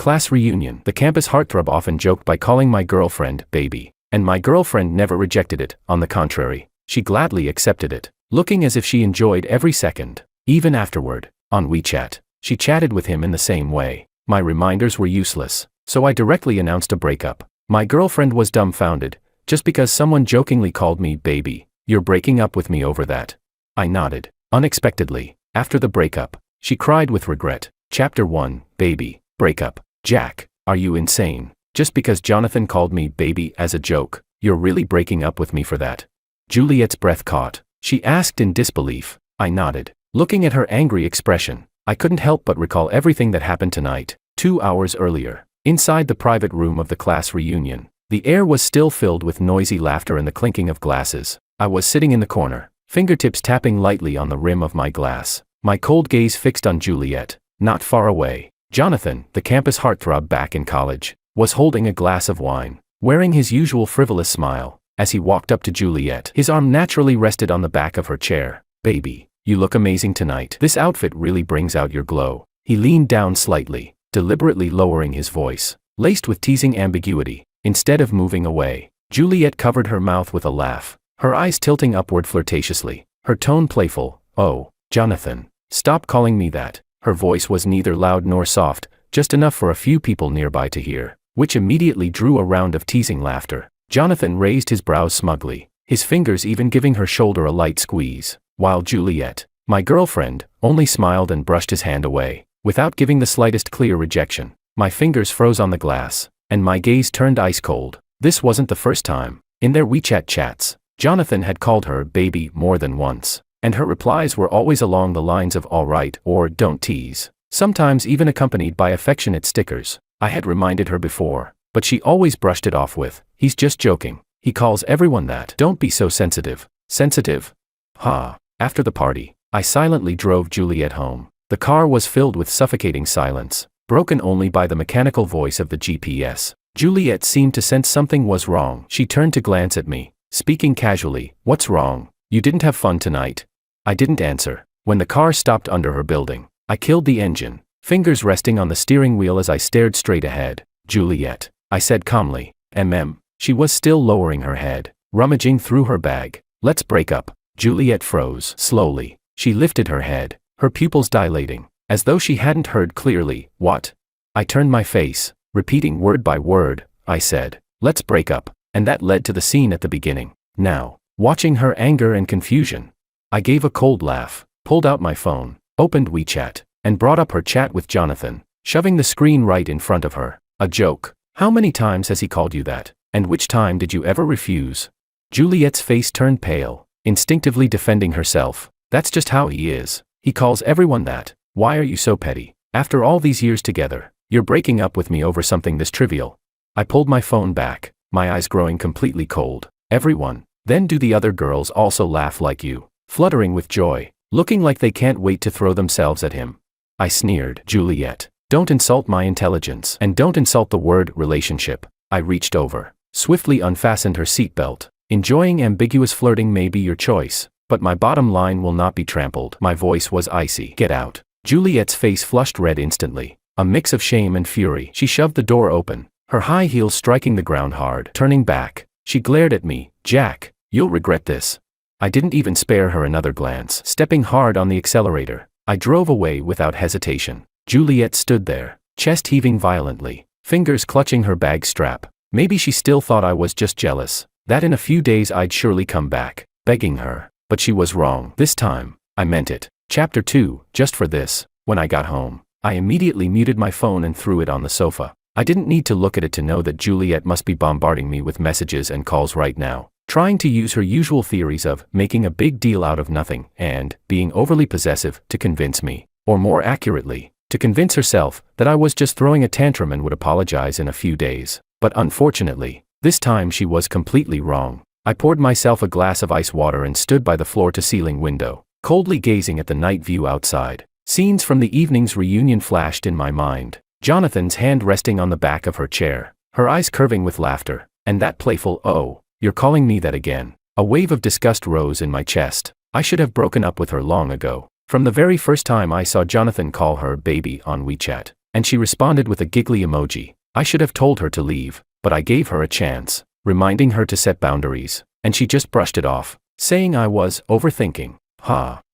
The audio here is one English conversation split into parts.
Class reunion. The campus heartthrob often joked by calling my girlfriend baby, and my girlfriend never rejected it. On the contrary, she gladly accepted it, looking as if she enjoyed every second. Even afterward, on WeChat, she chatted with him in the same way. My reminders were useless, so I directly announced a breakup. My girlfriend was dumbfounded, just because someone jokingly called me baby. You're breaking up with me over that? I nodded. Unexpectedly, after the breakup, she cried with regret. Chapter 1, Baby, Breakup. Jack, are you insane? Just because Jonathan called me baby as a joke, you're really breaking up with me for that? Juliet's breath caught. She asked in disbelief. I nodded. Looking at her angry expression, I couldn't help but recall everything that happened tonight, 2 hours earlier. Inside the private room of the class reunion, the air was still filled with noisy laughter and the clinking of glasses. I was sitting in the corner, fingertips tapping lightly on the rim of my glass, my cold gaze fixed on Juliet. Not far away, Jonathan, the campus heartthrob back in college, was holding a glass of wine, wearing his usual frivolous smile. As he walked up to Juliet, his arm naturally rested on the back of her chair. Baby, you look amazing tonight. This outfit really brings out your glow. He leaned down slightly, deliberately lowering his voice, laced with teasing ambiguity. Instead of moving away, Juliet covered her mouth with a laugh, her eyes tilting upward flirtatiously, her tone playful. Oh, Jonathan, stop calling me that. Her voice was neither loud nor soft, just enough for a few people nearby to hear, which immediately drew a round of teasing laughter. Jonathan raised his brows smugly, his fingers even giving her shoulder a light squeeze, while Juliet, my girlfriend, only smiled and brushed his hand away, without giving the slightest clear rejection. My fingers froze on the glass, and my gaze turned ice cold. This wasn't the first time. In their WeChat chats, Jonathan had called her baby more than once, and her replies were always along the lines of all right or don't tease, sometimes even accompanied by affectionate stickers. I had reminded her before, but she always brushed it off with, he's just joking. He calls everyone that. Don't be so sensitive. Sensitive? Ha. After the party, I silently drove Juliet home. The car was filled with suffocating silence, broken only by the mechanical voice of the GPS. Juliet seemed to sense something was wrong. She turned to glance at me, speaking casually. What's wrong? You didn't have fun tonight? I didn't answer. When the car stopped under her building, I killed the engine, fingers resting on the steering wheel as I stared straight ahead. Juliet, I said calmly. She was still lowering her head, rummaging through her bag. Let's break up. Juliet froze. Slowly, she lifted her head, her pupils dilating, as though she hadn't heard clearly. What? I turned my face, repeating word by word. I said, let's break up, and that led to the scene at the beginning. Now, watching her anger and confusion, I gave a cold laugh, pulled out my phone, opened WeChat, and brought up her chat with Jonathan, shoving the screen right in front of her. A joke. How many times has he called you that? And which time did you ever refuse? Juliet's face turned pale, instinctively defending herself. That's just how he is. He calls everyone that. Why are you so petty? After all these years together, you're breaking up with me over something this trivial. I pulled my phone back, my eyes growing completely cold. Everyone. Then do the other girls also laugh like you? Fluttering with joy, looking like they can't wait to throw themselves at him. I sneered. Juliet, don't insult my intelligence, and don't insult the word relationship. I reached over, swiftly unfastened her seatbelt. Enjoying ambiguous flirting may be your choice, but my bottom line will not be trampled. My voice was icy. Get out. Juliet's face flushed red instantly, a mix of shame and fury. She shoved the door open, her high heels striking the ground hard. Turning back, she glared at me. Jack, you'll regret this. I didn't even spare her another glance. Stepping hard on the accelerator, I drove away without hesitation. Juliet stood there, chest heaving violently, fingers clutching her bag strap. Maybe she still thought I was just jealous, that in a few days I'd surely come back, begging her. But she was wrong. This time, I meant it. Chapter 2, just for this. When I got home, I immediately muted my phone and threw it on the sofa. I didn't need to look at it to know that Juliet must be bombarding me with messages and calls right now, trying to use her usual theories of making a big deal out of nothing and being overly possessive to convince me, or more accurately, to convince herself that I was just throwing a tantrum and would apologize in a few days. But unfortunately, this time she was completely wrong. I poured myself a glass of ice water and stood by the floor-to-ceiling window, coldly gazing at the night view outside. Scenes from the evening's reunion flashed in my mind. Jonathan's hand resting on the back of her chair, her eyes curving with laughter, and that playful, "Oh, you're calling me that again." A wave of disgust rose in my chest. I should have broken up with her long ago. From the very first time I saw Jonathan call her baby on WeChat, and she responded with a giggly emoji. I should have told her to leave, but I gave her a chance, reminding her to set boundaries, and she just brushed it off, saying I was overthinking.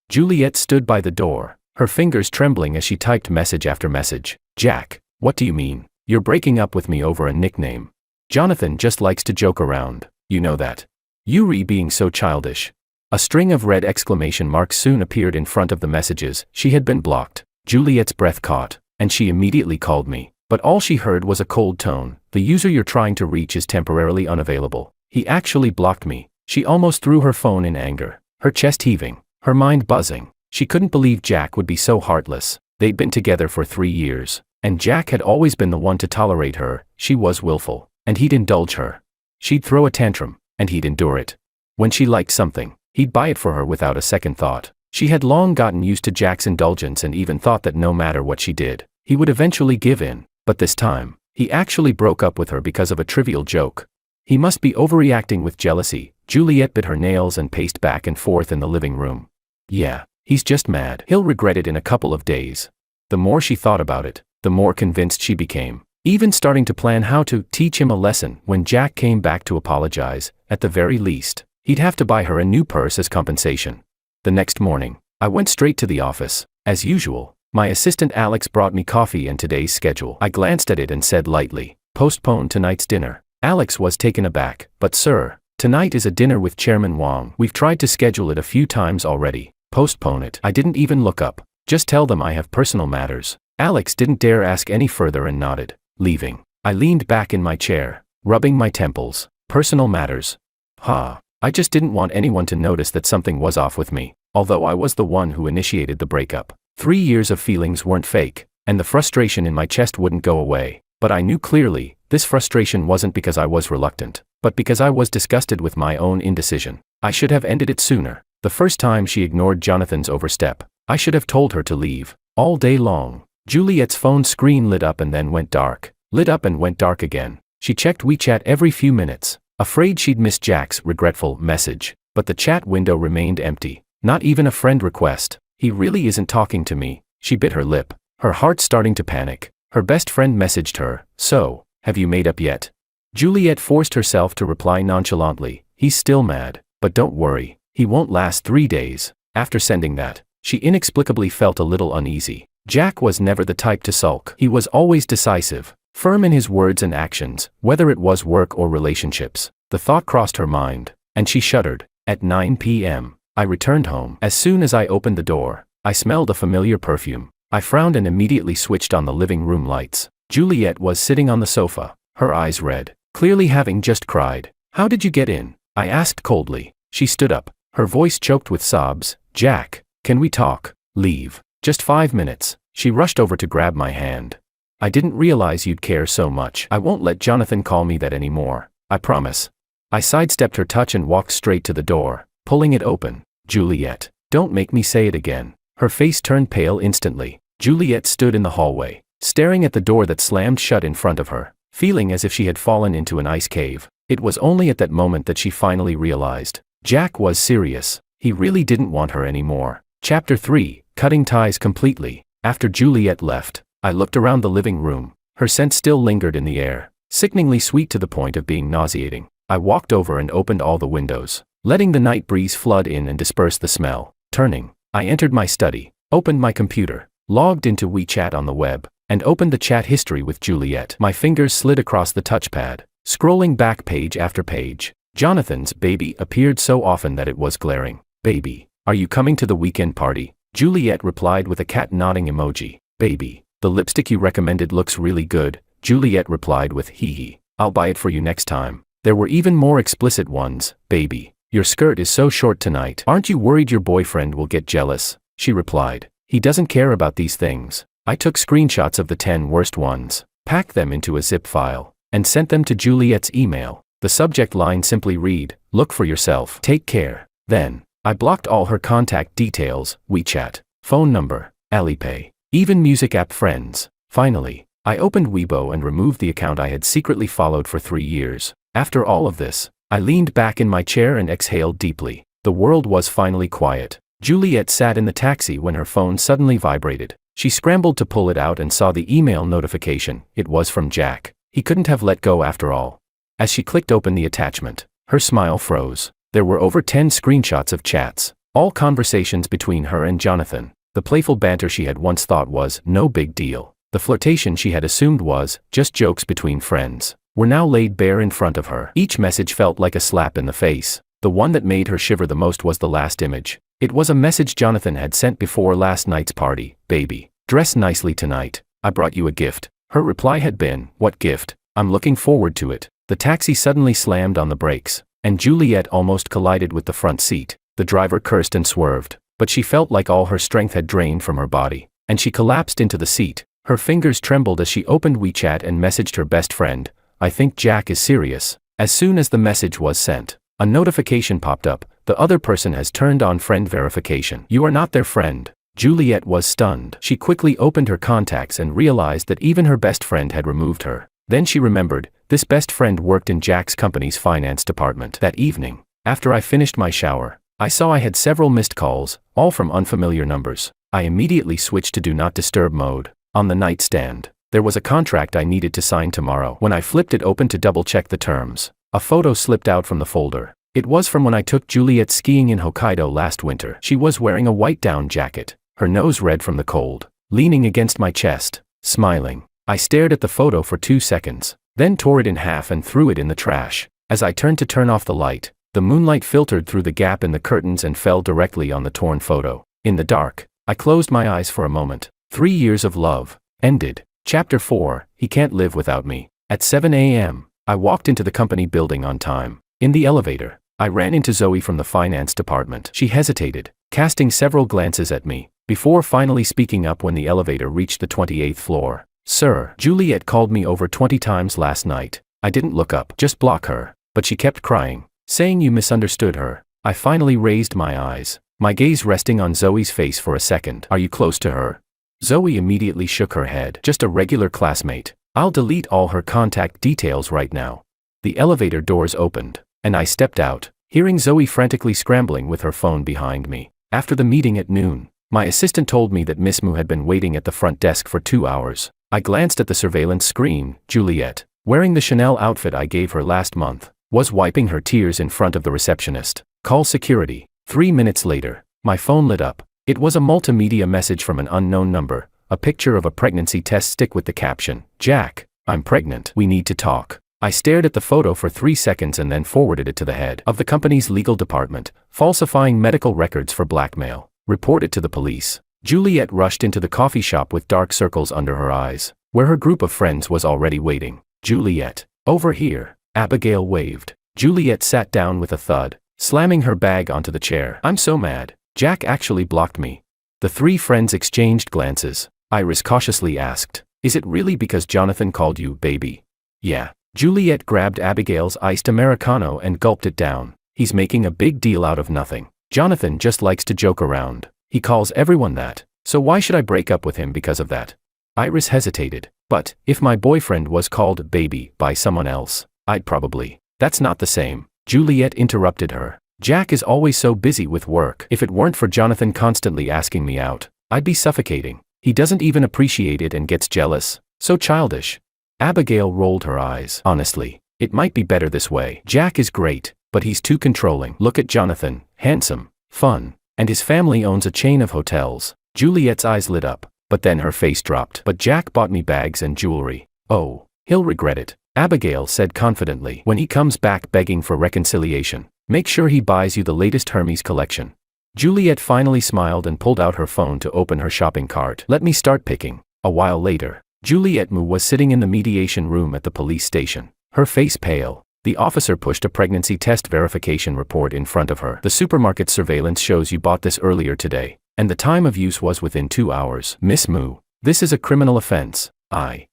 Juliet stood by the door, her fingers trembling as she typed message after message. Jack, what do you mean? You're breaking up with me over a nickname. Jonathan just likes to joke around, you know that. Yuri being so childish. A string of red exclamation marks soon appeared in front of the messages. She had been blocked. Juliet's breath caught, and she immediately called me. But all she heard was a cold tone. The user you're trying to reach is temporarily unavailable. He actually blocked me. She almost threw her phone in anger, her chest heaving, her mind buzzing. She couldn't believe Jack would be so heartless. They'd been together for 3 years, and Jack had always been the one to tolerate her. She was willful, and he'd indulge her. She'd throw a tantrum, and he'd endure it. When she liked something, he'd buy it for her without a second thought. She had long gotten used to Jack's indulgence and even thought that no matter what she did, he would eventually give in. But this time, he actually broke up with her because of a trivial joke. He must be overreacting with jealousy. Juliet bit her nails and paced back and forth in the living room. Yeah, he's just mad. He'll regret it in a couple of days. The more she thought about it, the more convinced she became, even starting to plan how to teach him a lesson. When Jack came back to apologize, at the very least, he'd have to buy her a new purse as compensation. The next morning, I went straight to the office. As usual, my assistant Alex brought me coffee and today's schedule. I glanced at it and said lightly, postpone tonight's dinner. Alex was taken aback. But sir, tonight is a dinner with Chairman Wong. We've tried to schedule it a few times already. Postpone it. I didn't even look up. Just tell them I have personal matters. Alex didn't dare ask any further and nodded, leaving. I leaned back in my chair, rubbing my temples. Personal matters. I just didn't want anyone to notice that something was off with me, although I was the one who initiated the breakup. 3 years of feelings weren't fake, and the frustration in my chest wouldn't go away. But I knew clearly, this frustration wasn't because I was reluctant, but because I was disgusted with my own indecision. I should have ended it sooner. The first time she ignored Jonathan's overstep, I should have told her to leave. All day long, Juliet's phone screen lit up and then went dark, lit up and went dark again. She checked WeChat every few minutes, afraid she'd miss Jack's regretful message, but the chat window remained empty. Not even a friend request. He really isn't talking to me. She bit her lip, her heart starting to panic. Her best friend messaged her, so, have you made up yet? Juliet forced herself to reply nonchalantly, he's still mad, but don't worry, he won't last 3 days. After sending that, she inexplicably felt a little uneasy. Jack was never the type to sulk. He was always decisive, firm in his words and actions, whether it was work or relationships. The thought crossed her mind, and she shuddered. At 9 p.m., I returned home. As soon as I opened the door, I smelled a familiar perfume. I frowned and immediately switched on the living room lights. Juliet was sitting on the sofa, her eyes red, clearly having just cried. How did you get in? I asked coldly. She stood up, her voice choked with sobs. Jack, can we talk? Leave. Just 5 minutes. She rushed over to grab my hand. I didn't realize you'd care so much. I won't let Jonathan call me that anymore. I promise. I sidestepped her touch and walked straight to the door, pulling it open. Juliet, don't make me say it again. Her face turned pale instantly. Juliet stood in the hallway, staring at the door that slammed shut in front of her, feeling as if she had fallen into an ice cave. It was only at that moment that she finally realized. Jack was serious. He really didn't want her anymore. Chapter 3, Cutting Ties Completely. After Juliet left, I looked around the living room. Her scent still lingered in the air, sickeningly sweet to the point of being nauseating. I walked over and opened all the windows, letting the night breeze flood in and disperse the smell. Turning, I entered my study, opened my computer, logged into WeChat on the web, and opened the chat history with Juliet. My fingers slid across the touchpad, scrolling back page after page. Jonathan's baby appeared so often that it was glaring. Baby, are you coming to the weekend party? Juliet replied with a cat nodding emoji. Baby, the lipstick you recommended looks really good. Juliet replied with hee hee. I'll buy it for you next time. There were even more explicit ones. Baby, your skirt is so short tonight. Aren't you worried your boyfriend will get jealous? She replied. He doesn't care about these things. I took screenshots of the 10 worst ones, packed them into a zip file, and sent them to Juliet's email. The subject line simply read, look for yourself. Take care. Then, I blocked all her contact details, WeChat, phone number, Alipay, even music app friends. Finally, I opened Weibo and removed the account I had secretly followed for 3 years. After all of this, I leaned back in my chair and exhaled deeply. The world was finally quiet. Juliet sat in the taxi when her phone suddenly vibrated. She scrambled to pull it out and saw the email notification. It was from Jack. He couldn't have let go after all. As she clicked open the attachment, her smile froze. There were over 10 screenshots of chats, all conversations between her and Jonathan. The playful banter she had once thought was no big deal, the flirtation she had assumed was just jokes between friends, were now laid bare in front of her. Each message felt like a slap in the face. The one that made her shiver the most was the last image. It was a message Jonathan had sent before last night's party. Baby, dress nicely tonight. I brought you a gift. Her reply had been, what gift? I'm looking forward to it. The taxi suddenly slammed on the brakes, and Juliet almost collided with the front seat. The driver cursed and swerved, but she felt like all her strength had drained from her body, and she collapsed into the seat. Her fingers trembled as she opened WeChat and messaged her best friend, I think Jack is serious. As soon as the message was sent, a notification popped up. The other person has turned on friend verification. You are not their friend. Juliet was stunned. She quickly opened her contacts and realized that even her best friend had removed her. Then she remembered, this best friend worked in Jack's company's finance department. That evening, after I finished my shower, I saw I had several missed calls, all from unfamiliar numbers. I immediately switched to Do Not Disturb mode. On the nightstand, there was a contract I needed to sign tomorrow. When I flipped it open to double-check the terms, a photo slipped out from the folder. It was from when I took Juliet skiing in Hokkaido last winter. She was wearing a white down jacket, her nose red from the cold, leaning against my chest, smiling. I stared at the photo for 2 seconds, then tore it in half and threw it in the trash. As I turned to turn off the light, the moonlight filtered through the gap in the curtains and fell directly on the torn photo. In the dark, I closed my eyes for a moment. 3 years of love ended. Chapter 4, He Can't Live Without Me. At 7 a.m., I walked into the company building on time. In the elevator, I ran into Zoe from the finance department. She hesitated, casting several glances at me, before finally speaking up when the elevator reached the 28th floor. Sir, Juliet called me over 20 times last night. I didn't look up, just block her. But she kept crying, saying you misunderstood her. I finally raised my eyes, my gaze resting on Zoe's face for a second. Are you close to her? Zoe immediately shook her head. Just a regular classmate. I'll delete all her contact details right now. The elevator doors opened, and I stepped out, hearing Zoe frantically scrambling with her phone behind me. After the meeting at noon, my assistant told me that Miss Mu had been waiting at the front desk for 2 hours. I glanced at the surveillance screen. Juliet, wearing the Chanel outfit I gave her last month, was wiping her tears in front of the receptionist. Call security. 3 minutes later, my phone lit up. It was a multimedia message from an unknown number, a picture of a pregnancy test stick with the caption, Jack, I'm pregnant. We need to talk. I stared at the photo for 3 seconds and then forwarded it to the head of the company's legal department. Falsifying medical records for blackmail. Report it to the police. Juliet rushed into the coffee shop with dark circles under her eyes, where her group of friends was already waiting. Juliet, over here. Abigail waved. Juliet sat down with a thud, slamming her bag onto the chair. I'm so mad. Jack actually blocked me. The 3 friends exchanged glances. Iris cautiously asked, is it really because Jonathan called you baby? Yeah. Juliet grabbed Abigail's iced Americano and gulped it down. He's making a big deal out of nothing. Jonathan just likes to joke around. He calls everyone that. So why should I break up with him because of that? Iris hesitated. But, if my boyfriend was called baby by someone else, I'd probably. That's not the same. Juliet interrupted her. Jack is always so busy with work. If it weren't for Jonathan constantly asking me out, I'd be suffocating. He doesn't even appreciate it and gets jealous. So childish. Abigail rolled her eyes. Honestly, it might be better this way. Jack is great, but he's too controlling. Look at Jonathan, handsome, fun, and his family owns a chain of hotels. Juliet's eyes lit up, but then her face dropped. But Jack bought me bags and jewelry. Oh, he'll regret it, Abigail said confidently. When he comes back begging for reconciliation, make sure he buys you the latest Hermes collection. Juliet finally smiled and pulled out her phone to open her shopping cart. Let me start picking. A while later, Juliet Mu was sitting in the mediation room at the police station, her face pale. The officer pushed a pregnancy test verification report in front of her. The supermarket surveillance shows you bought this earlier today, and the time of use was within 2 hours. Miss Mu, this is a criminal offense. I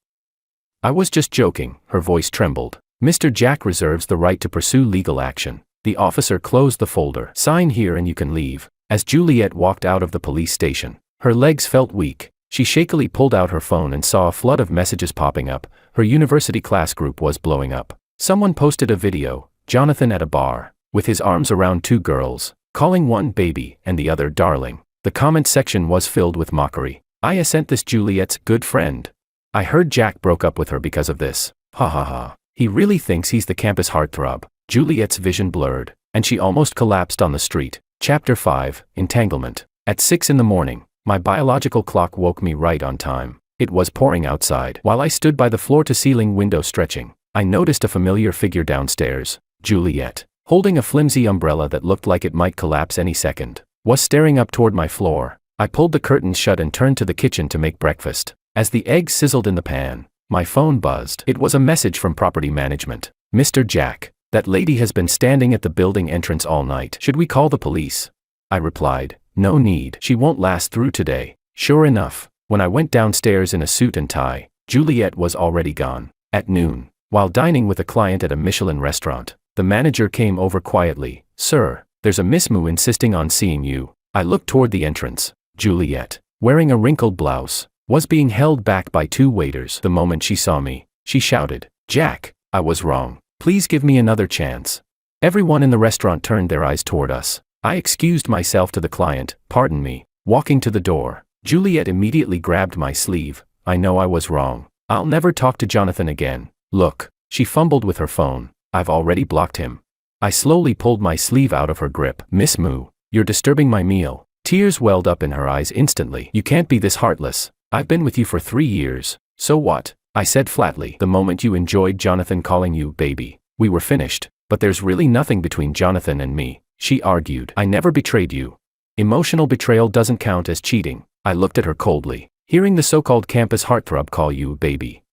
was just joking. Her voice trembled. Mr. Jack reserves the right to pursue legal action. The officer closed the folder. Sign here and you can leave. As Juliet walked out of the police station, her legs felt weak. She shakily pulled out her phone and saw a flood of messages popping up. Her university class group was blowing up. Someone posted a video, Jonathan at a bar, with his arms around 2 girls, calling one baby and the other darling. The comment section was filled with mockery. I sent this Juliet's good friend. I heard Jack broke up with her because of this. Ha ha ha. He really thinks he's the campus heartthrob. Juliet's vision blurred, and she almost collapsed on the street. Chapter 5, Entanglement. At 6 in the morning, my biological clock woke me right on time. It was pouring outside. While I stood by the floor-to-ceiling window stretching, I noticed a familiar figure downstairs. Juliet, holding a flimsy umbrella that looked like it might collapse any second, was staring up toward my floor. I pulled the curtains shut and turned to the kitchen to make breakfast. As the eggs sizzled in the pan, my phone buzzed. It was a message from property management. Mr. Jack, that lady has been standing at the building entrance all night. Should we call the police? I replied, no need. She won't last through today. Sure enough, when I went downstairs in a suit and tie, Juliet was already gone. At noon, while dining with a client at a Michelin restaurant, the manager came over quietly. Sir, there's a Miss Moo insisting on seeing you. I looked toward the entrance. Juliet, wearing a wrinkled blouse, was being held back by 2 waiters. The moment she saw me, she shouted, Jack, I was wrong. Please give me another chance. Everyone in the restaurant turned their eyes toward us. I excused myself to the client, pardon me, walking to the door. Juliet immediately grabbed my sleeve. I know I was wrong. I'll never talk to Jonathan again. Look, she fumbled with her phone. I've already blocked him. I slowly pulled my sleeve out of her grip. Miss Moo, you're disturbing my meal. Tears welled up in her eyes instantly. You can't be this heartless. I've been with you for 3 years. So what? I said flatly. The moment you enjoyed Jonathan calling you baby, we were finished. But there's really nothing between Jonathan and me, she argued. I never betrayed you. Emotional betrayal doesn't count as cheating. I looked at her coldly. Hearing the so-called campus heartthrob call you baby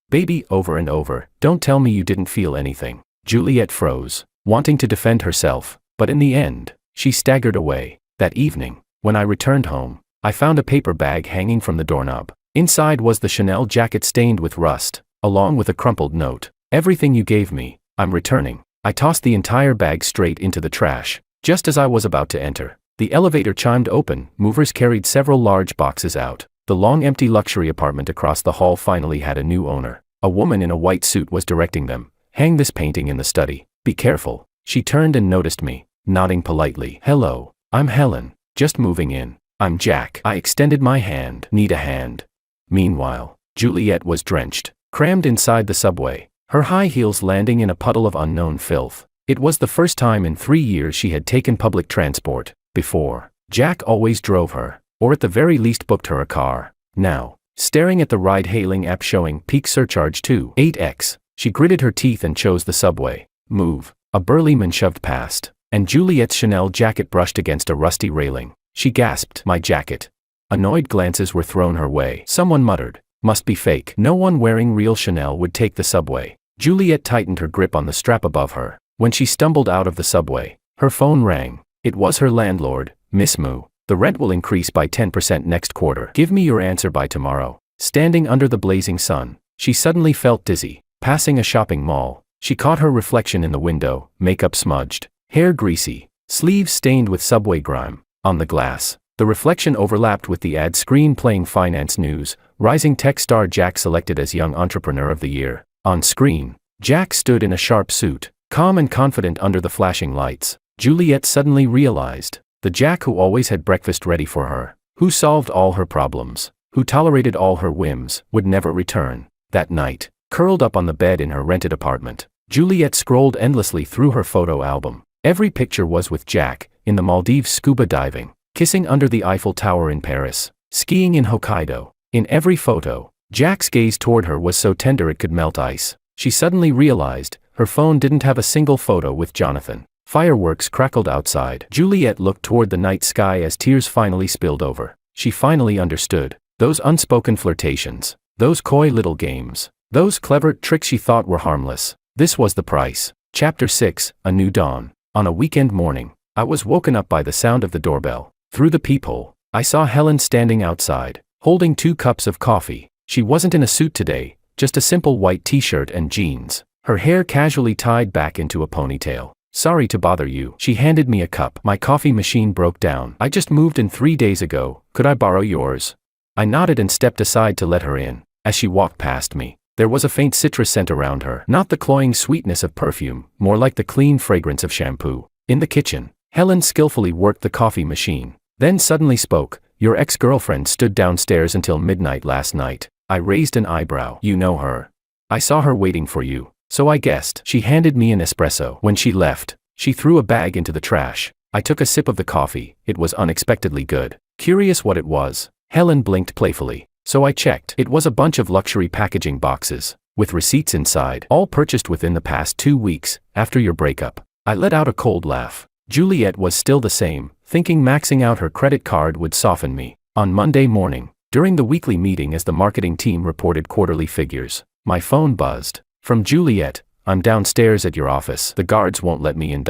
over and over, don't tell me you didn't feel anything. Juliet froze, wanting to defend herself, but in the end, she staggered away. That evening, when I returned home, I found a paper bag hanging from the doorknob. Inside was the Chanel jacket stained with rust, along with a crumpled note. Everything you gave me, I'm returning. I tossed the entire bag straight into the trash. Just as I was about to enter, the elevator chimed open. Movers carried several large boxes out. The long empty luxury apartment across the hall finally had a new owner. A woman in a white suit was directing them. Hang this painting in the study. Be careful. She turned and noticed me, nodding politely. Hello, I'm Helen, just moving in. I'm Jack. I extended my hand. Need a hand? Meanwhile, Juliet was drenched, crammed inside the subway, her high heels landing in a puddle of unknown filth. It was the first time in 3 years she had taken public transport. Before, Jack always drove her, or at the very least booked her a car. Now, staring at the ride-hailing app showing peak surcharge 8x, she gritted her teeth and chose the subway. Move. A burly man shoved past, and Juliet's Chanel jacket brushed against a rusty railing. She gasped, my jacket. Annoyed glances were thrown her way. Someone muttered, must be fake. No one wearing real Chanel would take the subway. Juliet tightened her grip on the strap above her. When she stumbled out of the subway, her phone rang. It was her landlord, Miss Moo. The rent will increase by 10% next quarter. Give me your answer by tomorrow. Standing under the blazing sun, she suddenly felt dizzy. Passing a shopping mall, she caught her reflection in the window, makeup smudged, hair greasy, sleeves stained with subway grime. On the glass, the reflection overlapped with the ad screen playing finance news. Rising tech star Jack selected as Young Entrepreneur of the Year. On screen, Jack stood in a sharp suit, calm and confident under the flashing lights. Juliet suddenly realized, the Jack who always had breakfast ready for her, who solved all her problems, who tolerated all her whims, would never return. That night, curled up on the bed in her rented apartment, Juliet scrolled endlessly through her photo album. Every picture was with Jack, in the Maldives scuba diving, kissing under the Eiffel Tower in Paris, skiing in Hokkaido. In every photo, Jack's gaze toward her was so tender it could melt ice. She suddenly realized, her phone didn't have a single photo with Jonathan. Fireworks crackled outside. Juliet looked toward the night sky as tears finally spilled over. She finally understood. Those unspoken flirtations, those coy little games, those clever tricks she thought were harmless. This was the price. Chapter 6, A New Dawn. On a weekend morning, I was woken up by the sound of the doorbell. Through the peephole, I saw Helen standing outside, holding 2 cups of coffee. She wasn't in a suit today, just a simple white t-shirt and jeans, her hair casually tied back into a ponytail. Sorry to bother you. She handed me a cup. My coffee machine broke down. I just moved in 3 days ago. Could I borrow yours? I nodded and stepped aside to let her in. As she walked past me, there was a faint citrus scent around her. Not the cloying sweetness of perfume, more like the clean fragrance of shampoo. In the kitchen, Helen skillfully worked the coffee machine, then suddenly spoke, your ex-girlfriend stood downstairs until midnight last night. I raised an eyebrow. You know her. I saw her waiting for you, so I guessed. She handed me an espresso. When she left, she threw a bag into the trash. I took a sip of the coffee. It was unexpectedly good. Curious what it was. Helen blinked playfully. So I checked. It was a bunch of luxury packaging boxes, with receipts inside, all purchased within the past 2 weeks, after your breakup. I let out a cold laugh. Juliet was still the same, thinking maxing out her credit card would soften me. On Monday morning, during the weekly meeting as the marketing team reported quarterly figures, my phone buzzed. From Juliet, I'm downstairs at your office. The guards won't let me in.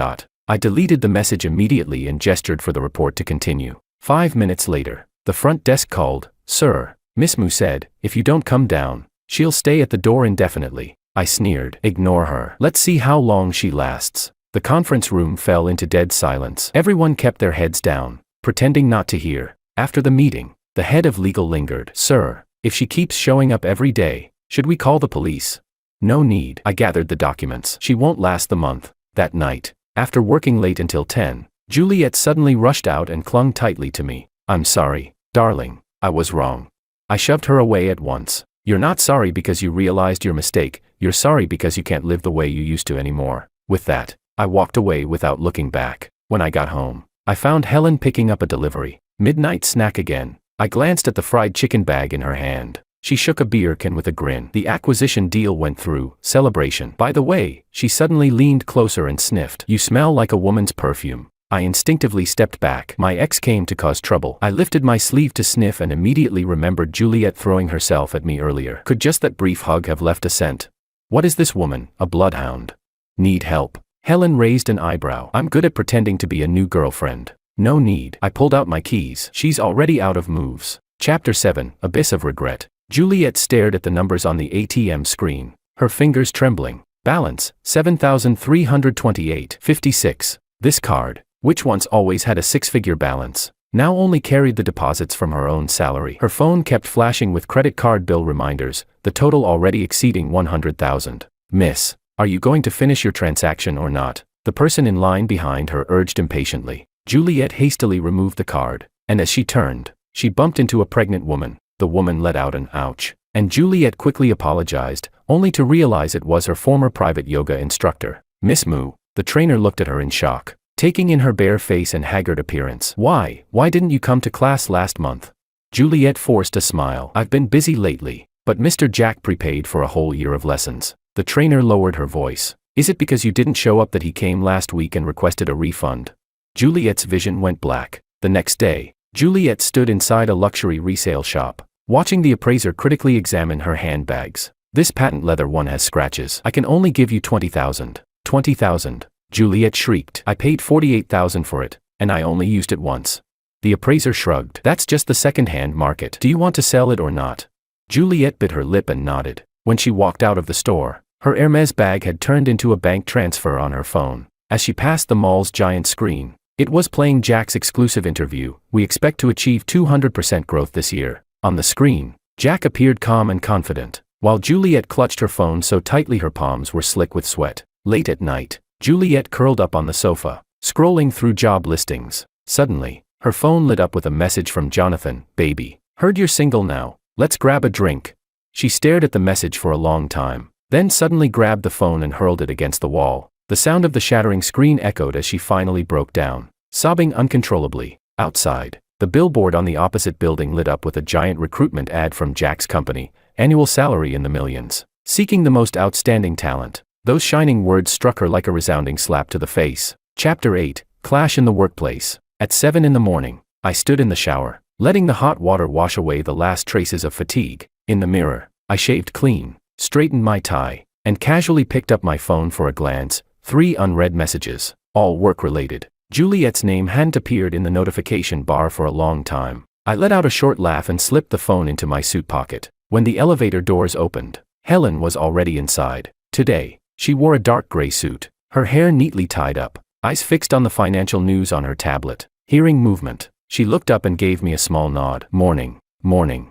I deleted the message immediately and gestured for the report to continue. 5 minutes later, the front desk called. Sir, Miss Mu said, if you don't come down, she'll stay at the door indefinitely. I sneered. Ignore her. Let's see how long she lasts. The conference room fell into dead silence. Everyone kept their heads down, pretending not to hear. After the meeting, the head of legal lingered. Sir, if she keeps showing up every day, should we call the police? No need. I gathered the documents. She won't last the month. That night, after working late until 10, Juliet suddenly rushed out and clung tightly to me. I'm sorry, darling. I was wrong. I shoved her away at once. You're not sorry because you realized your mistake. You're sorry because you can't live the way you used to anymore. With that, I walked away without looking back. When I got home, I found Helen picking up a delivery. Midnight snack again. I glanced at the fried chicken bag in her hand. She shook a beer can with a grin. The acquisition deal went through. Celebration. By the way, she suddenly leaned closer and sniffed. You smell like a woman's perfume. I instinctively stepped back. My ex came to cause trouble. I lifted my sleeve to sniff and immediately remembered Juliet throwing herself at me earlier. Could just that brief hug have left a scent? What is this woman, a bloodhound? Need help? Helen raised an eyebrow. I'm good at pretending to be a new girlfriend. No need. I pulled out my keys. She's already out of moves. Chapter 7, Abyss of Regret. Juliet stared at the numbers on the ATM screen, her fingers trembling. Balance, 7,328.56. This card, which once always had a 6-figure balance, now only carried the deposits from her own salary. Her phone kept flashing with credit card bill reminders, the total already exceeding 100,000. Miss, are you going to finish your transaction or not? The person in line behind her urged impatiently. Juliet hastily removed the card, and as she turned, she bumped into a pregnant woman. The woman let out an ouch, and Juliet quickly apologized, only to realize it was her former private yoga instructor. Miss Mu, the trainer looked at her in shock, taking in her bare face and haggard appearance. Why didn't you come to class last month? Juliet forced a smile. I've been busy lately, but Mr. Jack prepaid for a whole year of lessons. The trainer lowered her voice. Is it because you didn't show up that he came last week and requested a refund? Juliet's vision went black. The next day, Juliet stood inside a luxury resale shop, watching the appraiser critically examine her handbags. This patent leather one has scratches. I can only give you 20,000. 20,000. Juliet shrieked. I paid 48,000 for it, and I only used it once. The appraiser shrugged. That's just the second-hand market. Do you want to sell it or not? Juliet bit her lip and nodded. When she walked out of the store, her Hermes bag had turned into a bank transfer on her phone. As she passed the mall's giant screen, it was playing Jack's exclusive interview. We expect to achieve 200% growth this year. On the screen, Jack appeared calm and confident, while Juliet clutched her phone so tightly her palms were slick with sweat. Late at night, Juliet curled up on the sofa, scrolling through job listings. Suddenly, her phone lit up with a message from Jonathan. Baby, heard you're single now. Let's grab a drink. She stared at the message for a long time, then suddenly grabbed the phone and hurled it against the wall. The sound of the shattering screen echoed as she finally broke down, sobbing uncontrollably. Outside, the billboard on the opposite building lit up with a giant recruitment ad from Jack's company, annual salary in the millions, seeking the most outstanding talent. Those shining words struck her like a resounding slap to the face. Chapter 8, Clash in the Workplace. At 7 in the morning, I stood in the shower, letting the hot water wash away the last traces of fatigue. In the mirror, I shaved clean, straightened my tie, and casually picked up my phone for a glance. 3 unread messages, all work-related. Juliet's name hadn't appeared in the notification bar for a long time. I let out a short laugh and slipped the phone into my suit pocket. When the elevator doors opened, Helen was already inside. Today, she wore a dark gray suit, her hair neatly tied up, eyes fixed on the financial news on her tablet. Hearing movement, she looked up and gave me a small nod. Morning.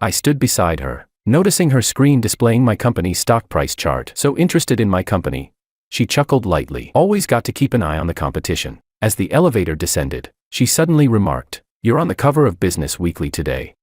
I stood beside her, noticing her screen displaying my company's stock price chart. So interested in my company? She chuckled lightly. Always got to keep an eye on the competition. As the elevator descended, she suddenly remarked, You're on the cover of Business Weekly today.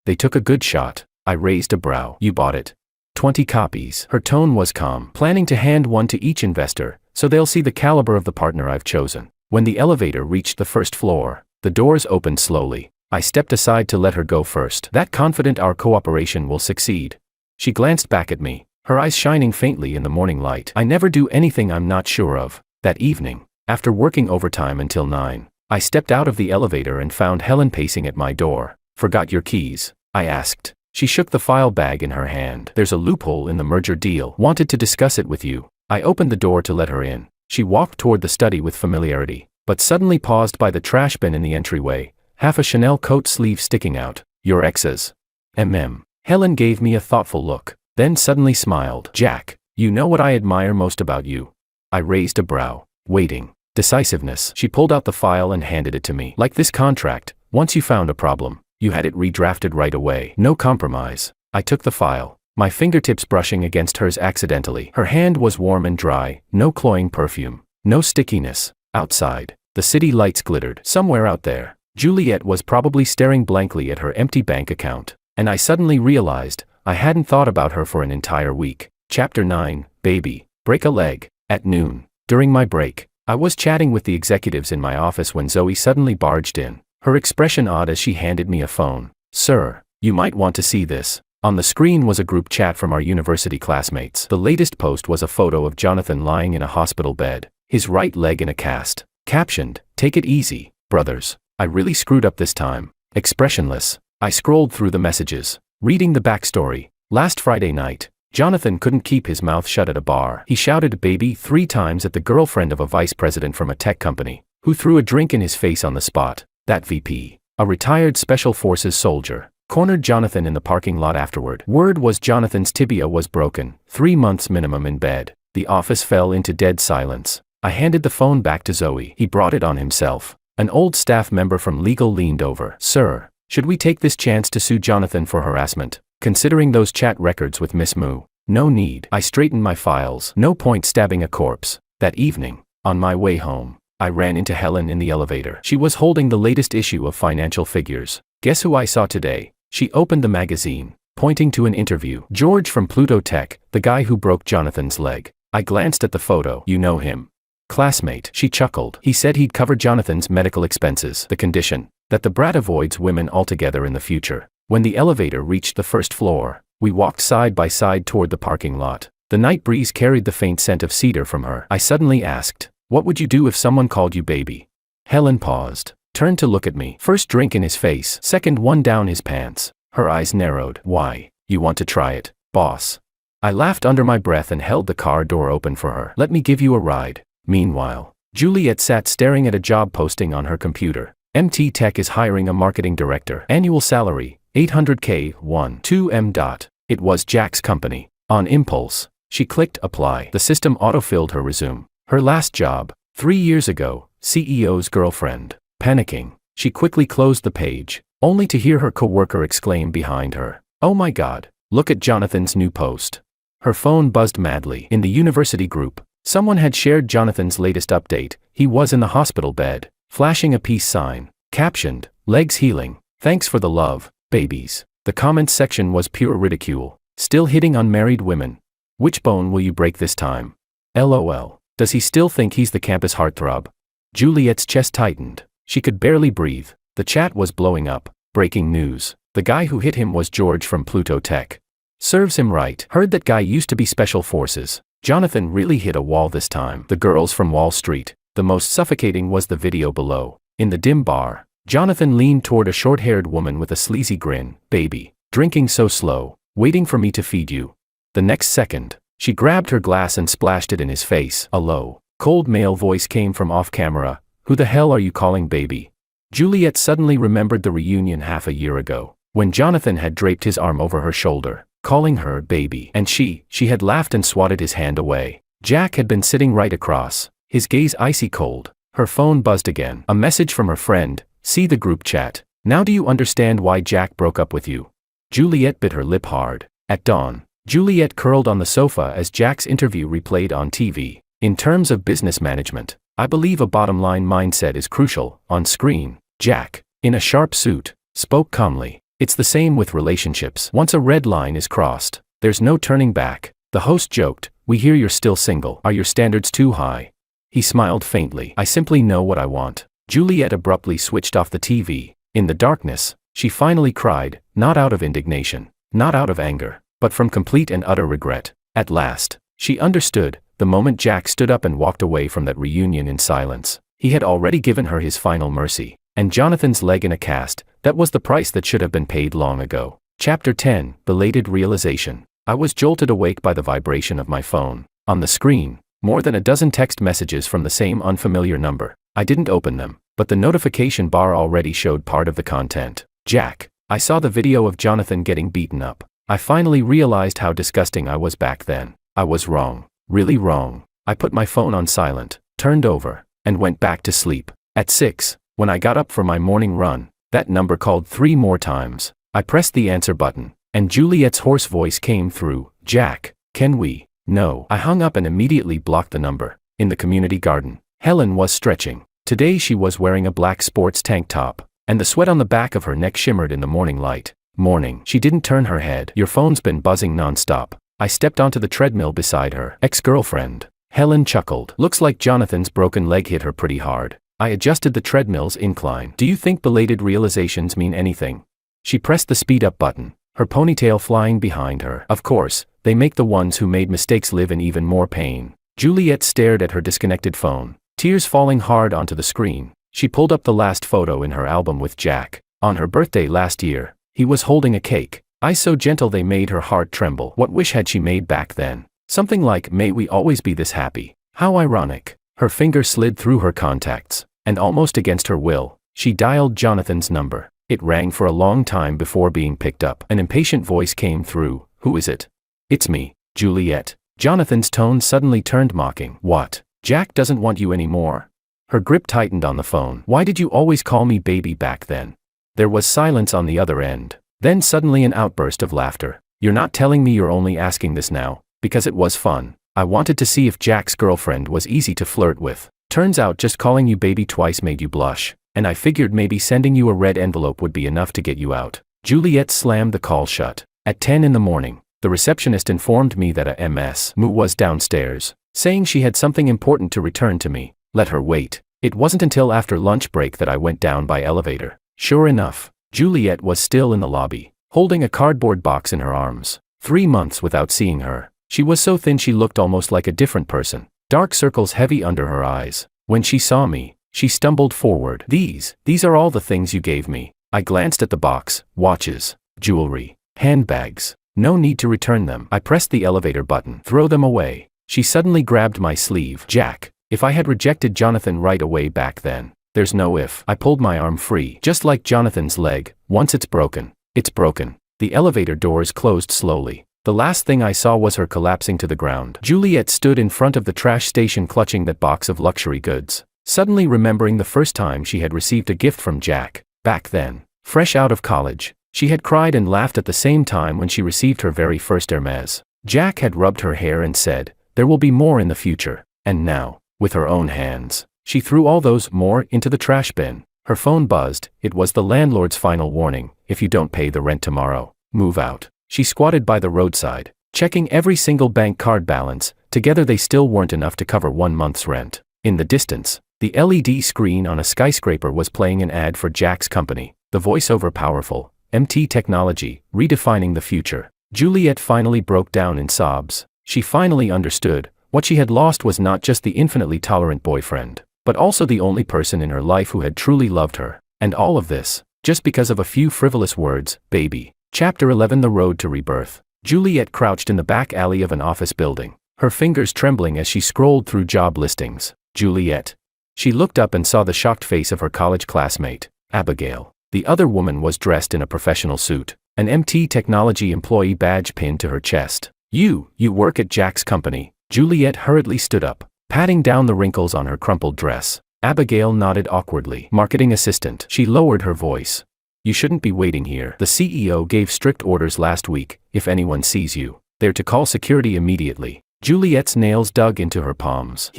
They took a good shot. I raised a brow. You bought it. 20 copies. Her tone was calm. Planning to hand one to each investor, so they'll see the caliber of the partner I've chosen. When the elevator reached the first floor, the doors opened slowly. I stepped aside to let her go first. That confident our cooperation will succeed. She glanced back at me, her eyes shining faintly in the morning light. I never do anything I'm not sure of. That evening, after working overtime until 9, I stepped out of the elevator and found Helen pacing at my door. Forgot your keys? I asked. She shook the file bag in her hand. There's a loophole in the merger deal. Wanted to discuss it with you. I opened the door to let her in. She walked toward the study with familiarity, but suddenly paused by the trash bin in the entryway, half a Chanel coat sleeve sticking out. Your ex's. Helen gave me a thoughtful look, then suddenly smiled. Jack, you know what I admire most about you? I raised a brow. Waiting. Decisiveness. She pulled out the file and handed it to me. Like this contract, once you found a problem, you had it redrafted right away. No compromise. I took the file, my fingertips brushing against hers accidentally. Her hand was warm and dry, no cloying perfume, no stickiness. Outside, the city lights glittered. Somewhere out there, Juliet was probably staring blankly at her empty bank account, and I suddenly realized I hadn't thought about her for an entire week. Chapter 9, Baby, break a leg. At noon, during my break, I was chatting with the executives in my office when Zoe suddenly barged in, her expression odd as she handed me a phone. Sir, you might want to see this. On the screen was a group chat from our university classmates. The latest post was a photo of Jonathan lying in a hospital bed, his right leg in a cast. Captioned, "Take it easy, brothers. I really screwed up this time." Expressionless, I scrolled through the messages, reading the backstory. Last Friday night, Jonathan couldn't keep his mouth shut at a bar. He shouted "baby" 3 times at the girlfriend of a vice president from a tech company, who threw a drink in his face on the spot. That VP, a retired Special Forces soldier, cornered Jonathan in the parking lot afterward. Word was Jonathan's tibia was broken, 3 months minimum in bed. The office fell into dead silence. I handed the phone back to Zoe. He brought it on himself. An old staff member from legal leaned over. Sir, should we take this chance to sue Jonathan for harassment, considering those chat records with Miss Moo? No need. I straightened my files. No point stabbing a corpse. That evening, on my way home, I ran into Helen in the elevator. She was holding the latest issue of Financial Figures. Guess who I saw today? She opened the magazine, pointing to an interview. George from Pluto Tech, the guy who broke Jonathan's leg. I glanced at the photo. You know him? Classmate. She chuckled. He said he'd cover Jonathan's medical expenses. The condition, that the brat avoids women altogether in the future. When the elevator reached the first floor, we walked side by side toward the parking lot. The night breeze carried the faint scent of cedar from her. I suddenly asked, what would you do if someone called you baby? Helen paused, turned to look at me. First drink in his face, second one down his pants. Her eyes narrowed. Why? You want to try it, boss? I laughed under my breath and held the car door open for her. Let me give you a ride. Meanwhile, Juliet sat staring at a job posting on her computer. MT Tech is hiring a marketing director. Annual salary, $800K, 2M. It was Jack's company. On impulse, she clicked apply. The system autofilled her resume. Her last job, 3 years ago, CEO's girlfriend. Panicking, she quickly closed the page, only to hear her coworker exclaim behind her, "Oh my God, look at Jonathan's new post." Her phone buzzed madly. In the university group, someone had shared Jonathan's latest update. He was in the hospital bed, flashing a peace sign, captioned, "Legs healing. Thanks for the love, babies." The comments section was pure ridicule. Still hitting unmarried women. Which bone will you break this time? LOL. Does he still think he's the campus heartthrob? Juliet's chest tightened. She could barely breathe. The chat was blowing up. Breaking news. The guy who hit him was George from Pluto Tech. Serves him right. Heard that guy used to be Special Forces. Jonathan really hit a wall this time. The girls from Wall Street. The most suffocating was the video below. In the dim bar, Jonathan leaned toward a short-haired woman with a sleazy grin. "Baby, drinking so slow, waiting for me to feed you." The next second, she grabbed her glass and splashed it in his face. A low, cold male voice came from off-camera. "Who the hell are you calling baby?" Juliet suddenly remembered the reunion half a year ago, when Jonathan had draped his arm over her shoulder, calling her baby. And she had laughed and swatted his hand away. Jack had been sitting right across, his gaze icy cold. Her phone buzzed again. A message from her friend. "See the group chat. Now do you understand why Jack broke up with you?" Juliet bit her lip hard. At dawn, Juliet curled on the sofa as Jack's interview replayed on TV. In terms of business management, I believe a bottom-line mindset is crucial. On screen, Jack, in a sharp suit, spoke calmly. It's the same with relationships. Once a red line is crossed, there's no turning back. The host joked, "We hear you're still single. Are your standards too high?" He smiled faintly. "I simply know what I want." Juliet abruptly switched off the TV. In the darkness, she finally cried, not out of indignation, not out of anger, but from complete and utter regret. At last, she understood, the moment Jack stood up and walked away from that reunion in silence. He had already given her his final mercy, and Jonathan's leg in a cast. That was the price that should have been paid long ago. Chapter 10, Belated Realization. I was jolted awake by the vibration of my phone. On the screen, more than a dozen text messages from the same unfamiliar number. I didn't open them, but the notification bar already showed part of the content. Jack. I saw the video of Jonathan getting beaten up. I finally realized how disgusting I was back then. I was wrong. Really wrong. I put my phone on silent, turned over, and went back to sleep. At 6, when I got up for my morning run, that number called 3 more times. I pressed the answer button, and Juliet's hoarse voice came through. "Jack, can we?" "No." I hung up and immediately blocked the number. In the community garden, Helen was stretching. Today she was wearing a black sports tank top, and the sweat on the back of her neck shimmered in the morning light. "Morning." She didn't turn her head. "Your phone's been buzzing non-stop." I stepped onto the treadmill beside her. "Ex-girlfriend." Helen chuckled. "Looks like Jonathan's broken leg hit her pretty hard." I adjusted the treadmill's incline. "Do you think belated realizations mean anything?" She pressed the speed-up button, her ponytail flying behind her. "Of course, they make the ones who made mistakes live in even more pain." Juliet stared at her disconnected phone, tears falling hard onto the screen. She pulled up the last photo in her album with Jack. On her birthday last year, he was holding a cake. Eyes so gentle they made her heart tremble. What wish had she made back then? Something like, "May we always be this happy." How ironic. Her finger slid through her contacts, and almost against her will, she dialed Jonathan's number. It rang for a long time before being picked up. An impatient voice came through. "Who is it?" "It's me, Juliet." Jonathan's tone suddenly turned mocking. "What? Jack doesn't want you anymore?" Her grip tightened on the phone. "Why did you always call me baby back then?" There was silence on the other end. Then suddenly an outburst of laughter. "You're not telling me you're only asking this now because it was fun. I wanted to see if Jack's girlfriend was easy to flirt with. Turns out just calling you baby twice made you blush, and I figured maybe sending you a red envelope would be enough to get you out." Juliet slammed the call shut. At 10 in the morning, the receptionist informed me that a Ms. was downstairs, saying she had something important to return to me. Let her wait. It wasn't until after lunch break that I went down by elevator. Sure enough, Juliet was still in the lobby, holding a cardboard box in her arms. 3 months without seeing her. She was so thin she looked almost like a different person, dark circles heavy under her eyes. When she saw me, she stumbled forward. These are all the things you gave me." I glanced at the box. Watches, jewelry, handbags. "No need to return them." I pressed the elevator button. "Throw them away." She suddenly grabbed my sleeve. "Jack, if I had rejected Jonathan right away back then, there's no if." I pulled my arm free. "Just like Jonathan's leg, once it's broken, it's broken." The elevator doors closed slowly. The last thing I saw was her collapsing to the ground. Juliet stood in front of the trash station clutching that box of luxury goods, suddenly remembering the first time she had received a gift from Jack. Back then, fresh out of college, she had cried and laughed at the same time when she received her very first Hermes. Jack had rubbed her hair and said, "There will be more in the future." And now, with her own hands, she threw all those more into the trash bin. Her phone buzzed. It was the landlord's final warning. "If you don't pay the rent tomorrow, move out." She squatted by the roadside, checking every single bank card balance. Together they still weren't enough to cover 1 month's rent. In the distance, the LED screen on a skyscraper was playing an ad for Jack's company, the voiceover powerful, MT technology, redefining the future. Juliet finally broke down in sobs. She finally understood. What she had lost was not just the infinitely tolerant boyfriend, but also the only person in her life who had truly loved her. And all of this, just because of a few frivolous words, baby. Chapter 11, The Road to Rebirth. Juliet crouched in the back alley of an office building, her fingers trembling as she scrolled through job listings. Juliet. She looked up and saw the shocked face of her college classmate, Abigail. The other woman was dressed in a professional suit, an MT Technology employee badge pinned to her chest. You work at Jack's company." Juliet hurriedly stood up, patting down the wrinkles on her crumpled dress. Abigail nodded awkwardly. "Marketing assistant." She lowered her voice. "You shouldn't be waiting here. The CEO gave strict orders last week. If anyone sees you, they're to call security immediately." Juliet's nails dug into her palms.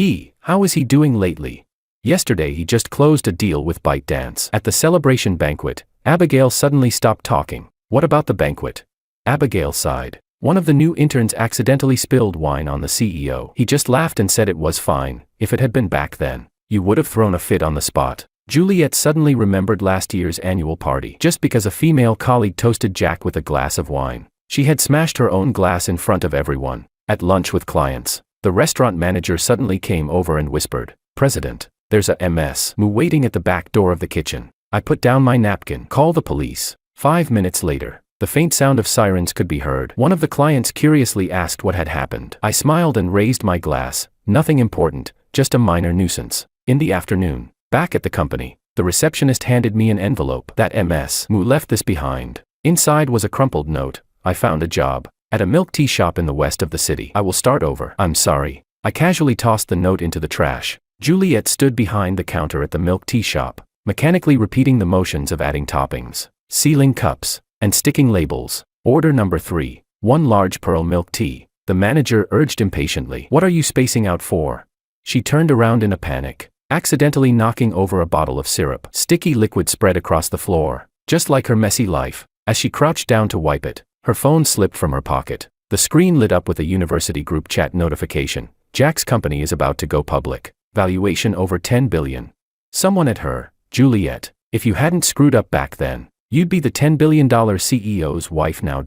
How is he doing lately?" Yesterday he just closed a deal with ByteDance. At the celebration banquet, Abigail suddenly stopped talking. What about the banquet? Abigail sighed. One of the new interns accidentally spilled wine on the CEO. He just laughed and said it was fine. If it had been back then, you would have thrown a fit on the spot. Juliet suddenly remembered last year's annual party. Just because a female colleague toasted Jack with a glass of wine, she had smashed her own glass in front of everyone. At lunch with clients, the restaurant manager suddenly came over and whispered, "President, there's a Ms. waiting at the back door of the kitchen." I put down my napkin. "Call the police." 5 minutes later, the faint sound of sirens could be heard. One of the clients curiously asked what had happened. I smiled and raised my glass. Nothing important, just a minor nuisance. In the afternoon, back at the company, the receptionist handed me an envelope. That Ms. left this behind. Inside was a crumpled note. "I found a job at a milk tea shop in the west of the city. I will start over. I'm sorry." I casually tossed the note into the trash. Juliet stood behind the counter at the milk tea shop, mechanically repeating the motions of adding toppings, sealing cups, and sticking labels. "Order number 3, 1 large pearl milk tea." The manager urged impatiently. "What are you spacing out for?" She turned around in a panic, accidentally knocking over a bottle of syrup. Sticky liquid spread across the floor, just like her messy life. As she crouched down to wipe it, her phone slipped from her pocket. The screen lit up with a university group chat notification. Jack's company is about to go public. Valuation over $10 billion. Someone at her, "Juliet, if you hadn't screwed up back then, you'd be the $10 billion CEO's wife now."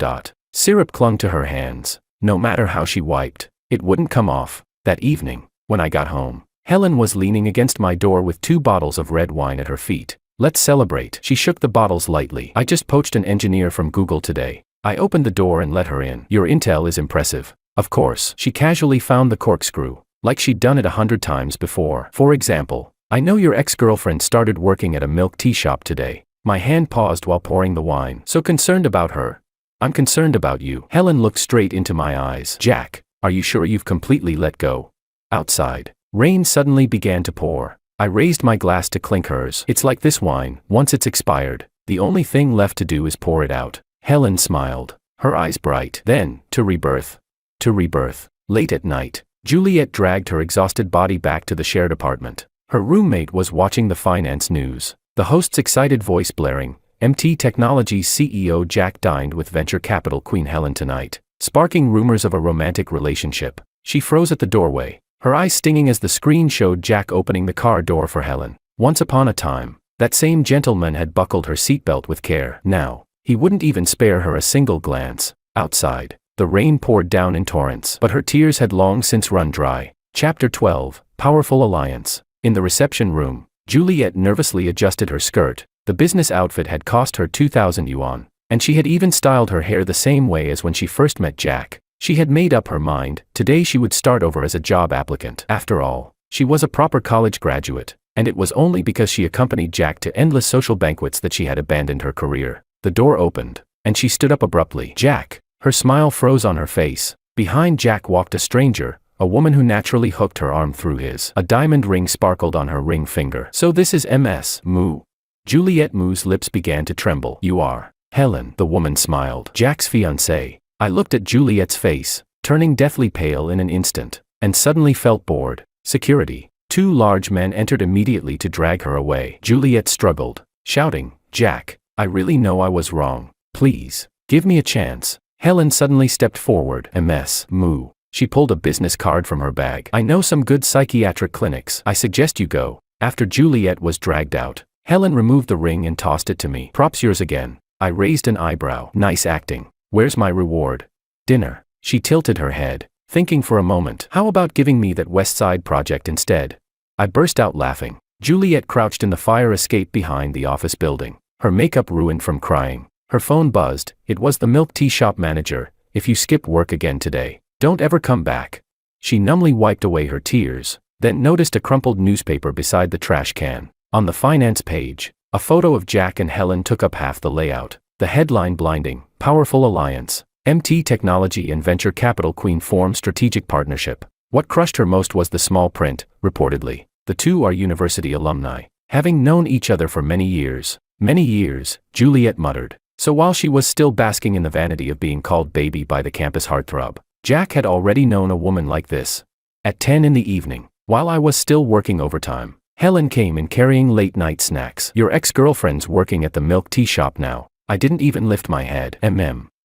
Syrup clung to her hands. No matter how she wiped, it wouldn't come off. That evening, when I got home, Helen was leaning against my door with 2 bottles of red wine at her feet. "Let's celebrate." She shook the bottles lightly. "I just poached an engineer from Google today." I opened the door and let her in. "Your intel is impressive." Of course. She casually found the corkscrew, like she'd done it 100 times before. "For example, I know your ex-girlfriend started working at a milk tea shop today." My hand paused while pouring the wine. "So concerned about her?" "I'm concerned about you." Helen looked straight into my eyes. "Jack, are you sure you've completely let go?" Outside, rain suddenly began to pour. I raised my glass to clink hers. "It's like this wine, once it's expired, the only thing left to do is pour it out." Helen smiled, her eyes bright. "Then, to rebirth." To rebirth. Late at night, Juliet dragged her exhausted body back to the shared apartment. Her roommate was watching the finance news, the host's excited voice blaring. "MT Technologies CEO Jack dined with venture capital queen Helen tonight," sparking rumors of a romantic relationship. She froze at the doorway, her eyes stinging as the screen showed Jack opening the car door for Helen. Once upon a time, that same gentleman had buckled her seatbelt with care. Now, he wouldn't even spare her a single glance. Outside, the rain poured down in torrents, but her tears had long since run dry. Chapter 12, Powerful Alliance. In the reception room, Juliet nervously adjusted her skirt. The business outfit had cost her 2,000 yuan, and she had even styled her hair the same way as when she first met Jack. She had made up her mind. Today she would start over as a job applicant. After all, she was a proper college graduate, and it was only because she accompanied Jack to endless social banquets that she had abandoned her career. The door opened, and she stood up abruptly. "Jack." Her smile froze on her face. Behind Jack walked a stranger, a woman who naturally hooked her arm through his. A diamond ring sparkled on her ring finger. "So this is Ms. Mu." Juliet Mu's lips began to tremble. "You are Helen," the woman smiled. "Jack's fiancée." I looked at Juliet's face, turning deathly pale in an instant, and suddenly felt bored. Security. 2 large men entered immediately to drag her away. Juliet struggled, shouting, "Jack, I really know I was wrong. Please, give me a chance." Helen suddenly stepped forward. "Ms. Mu." She pulled a business card from her bag. "I know some good psychiatric clinics. I suggest you go." After Juliet was dragged out, Helen removed the ring and tossed it to me. "Props yours again." I raised an eyebrow. "Nice acting. Where's my reward?" "Dinner." She tilted her head, thinking for a moment. "How about giving me that West Side project instead?" I burst out laughing. Juliet crouched in the fire escape behind the office building, her makeup ruined from crying. Her phone buzzed. It was the milk tea shop manager. "If you skip work again today, don't ever come back." She numbly wiped away her tears, then noticed a crumpled newspaper beside the trash can. On the finance page, a photo of Jack and Helen took up half the layout. The headline blinding: "Powerful Alliance. MT Technology and Venture Capital Queen form strategic partnership." What crushed her most was the small print. Reportedly, the 2 are university alumni, having known each other for many years. "Many years," Juliet muttered. So while she was still basking in the vanity of being called baby by the campus heartthrob, Jack had already known a woman like this. At 10 in the evening, while I was still working overtime, Helen came in carrying late-night snacks. Your ex-girlfriend's working at the milk tea shop now. I didn't even lift my head.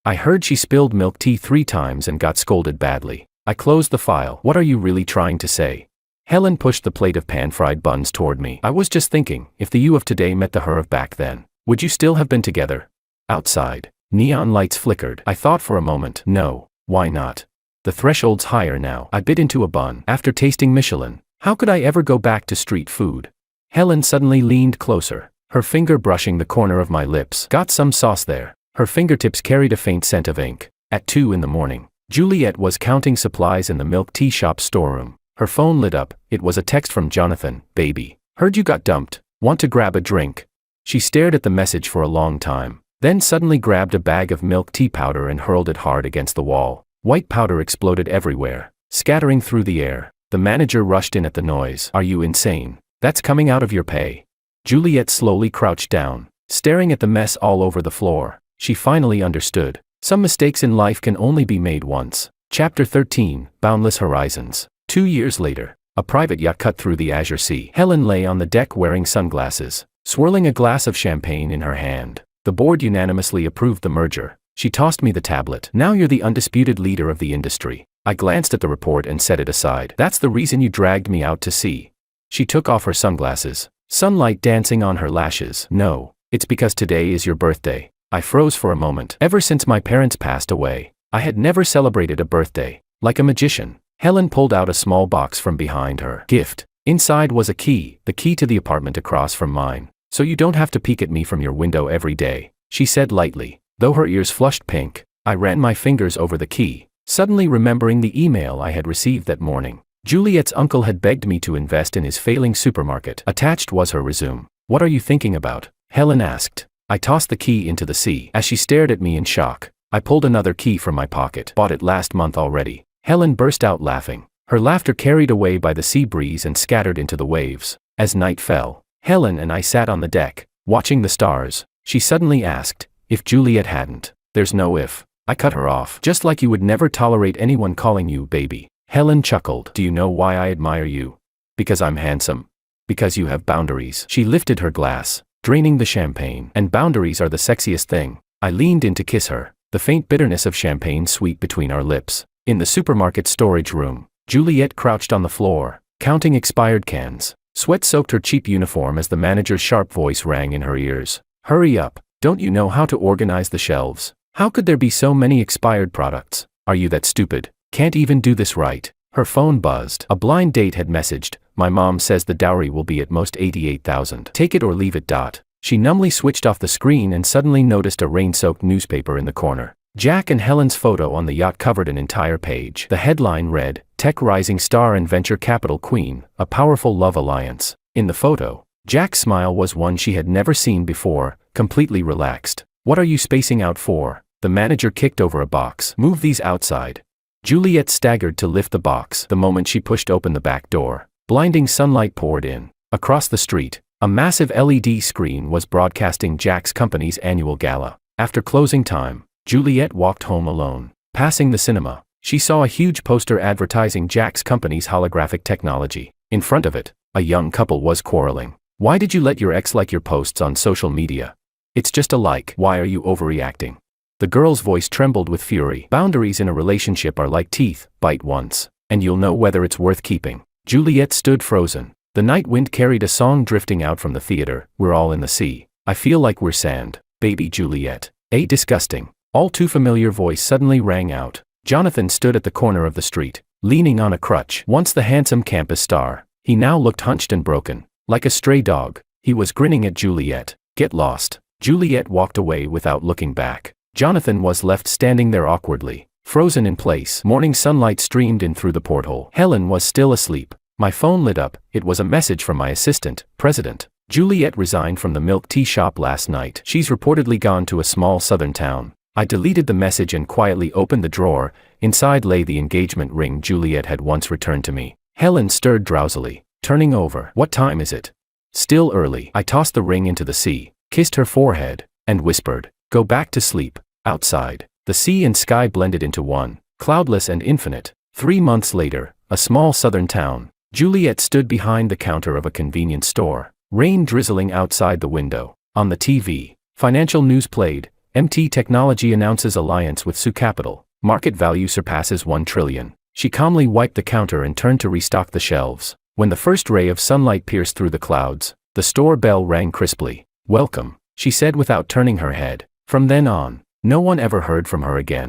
I heard she spilled milk tea 3 times and got scolded badly. I closed the file. What are you really trying to say? Helen pushed the plate of pan-fried buns toward me. I was just thinking, if the you of today met the her of back then, would you still have been together? Outside, neon lights flickered. I thought for a moment. No, why not? The threshold's higher now. I bit into a bun. After tasting Michelin, how could I ever go back to street food? Helen suddenly leaned closer, her finger brushing the corner of my lips. Got some sauce there. Her fingertips carried a faint scent of ink. At 2 in the morning, Juliet was counting supplies in the milk tea shop storeroom. Her phone lit up. It was a text from Jonathan. Baby, heard you got dumped. Want to grab a drink? She stared at the message for a long time, then suddenly grabbed a bag of milk tea powder and hurled it hard against the wall. White powder exploded everywhere, scattering through the air. The manager rushed in at the noise. Are you insane? That's coming out of your pay. Juliet slowly crouched down, staring at the mess all over the floor. She finally understood. Some mistakes in life can only be made once. Chapter 13, Boundless Horizons. 2 years later, a private yacht cut through the azure sea. Helen lay on the deck wearing sunglasses, swirling a glass of champagne in her hand. The board unanimously approved the merger. She tossed me the tablet. Now you're the undisputed leader of the industry. I glanced at the report and set it aside. That's the reason you dragged me out to sea. She took off her sunglasses, sunlight dancing on her lashes. No, it's because today is your birthday. I froze for a moment. Ever since my parents passed away, I had never celebrated a birthday. Like a magician, Helen pulled out a small box from behind her. Gift. Inside was a key, the key to the apartment across from mine. So you don't have to peek at me from your window every day, she said lightly. Though her ears flushed pink, I ran my fingers over the key, suddenly remembering the email I had received that morning. Juliet's uncle had begged me to invest in his failing supermarket. Attached was her resume. What are you thinking about? Helen asked. I tossed the key into the sea. As she stared at me in shock, I pulled another key from my pocket. Bought it last month already. Helen burst out laughing, her laughter carried away by the sea breeze and scattered into the waves. As night fell, Helen and I sat on the deck, watching the stars. She suddenly asked, if Juliet hadn't. There's no if. I cut her off. Just like you would never tolerate anyone calling you baby. Helen chuckled. Do you know why I admire you? Because I'm handsome. Because you have boundaries. She lifted her glass, draining the champagne. And boundaries are the sexiest thing. I leaned in to kiss her, the faint bitterness of champagne sweet between our lips. In the supermarket storage room, Juliet crouched on the floor, counting expired cans. Sweat soaked her cheap uniform as the manager's sharp voice rang in her ears. Hurry up. Don't you know how to organize the shelves? How could there be so many expired products? Are you that stupid? Can't even do this right? Her phone buzzed. A blind date had messaged. My mom says the dowry will be at most $88,000. Take it or leave it. She numbly switched off the screen and suddenly noticed a rain-soaked newspaper in the corner. Jack and Helen's photo on the yacht covered an entire page. The headline read, Tech Rising Star and Venture Capital Queen, a Powerful Love Alliance. In the photo, Jack's smile was one she had never seen before, completely relaxed. What are you spacing out for? The manager kicked over a box. Move these outside. Juliet staggered to lift the box the moment she pushed open the back door. Blinding sunlight poured in. Across the street, a massive LED screen was broadcasting Jack's company's annual gala. After closing time, Juliet walked home alone. Passing the cinema, she saw a huge poster advertising Jack's company's holographic technology. In front of it, a young couple was quarreling. Why did you let your ex like your posts on social media? It's just a like. Why are you overreacting? The girl's voice trembled with fury. Boundaries in a relationship are like teeth. Bite once, and you'll know whether it's worth keeping. Juliet stood frozen. The night wind carried a song drifting out from the theater. We're all in the sea. I feel like we're sand. Baby Juliet. A disgusting, all too familiar voice suddenly rang out. Jonathan stood at the corner of the street, leaning on a crutch. Once the handsome campus star, he now looked hunched and broken, like a stray dog. He was grinning at Juliet. Get lost. Juliet walked away without looking back. Jonathan was left standing there awkwardly, frozen in place. Morning sunlight streamed in through the porthole. Helen was still asleep. My phone lit up. It was a message from my assistant, President. Juliet resigned from the milk tea shop last night. She's reportedly gone to a small southern town. I deleted the message and quietly opened the drawer. Inside lay the engagement ring Juliet had once returned to me. Helen stirred drowsily, turning over. What time is it? Still early. I tossed the ring into the sea, kissed her forehead, and whispered, go back to sleep. Outside, the sea and sky blended into one, cloudless and infinite. 3 months later, a small southern town. Juliet stood behind the counter of a convenience store, rain drizzling outside the window. On the TV, financial news played. MT Technology announces alliance with Sioux Capital. Market value surpasses 1 trillion. She calmly wiped the counter and turned to restock the shelves. When the first ray of sunlight pierced through the clouds, the store bell rang crisply. "Welcome," she said without turning her head. From then on, no one ever heard from her again.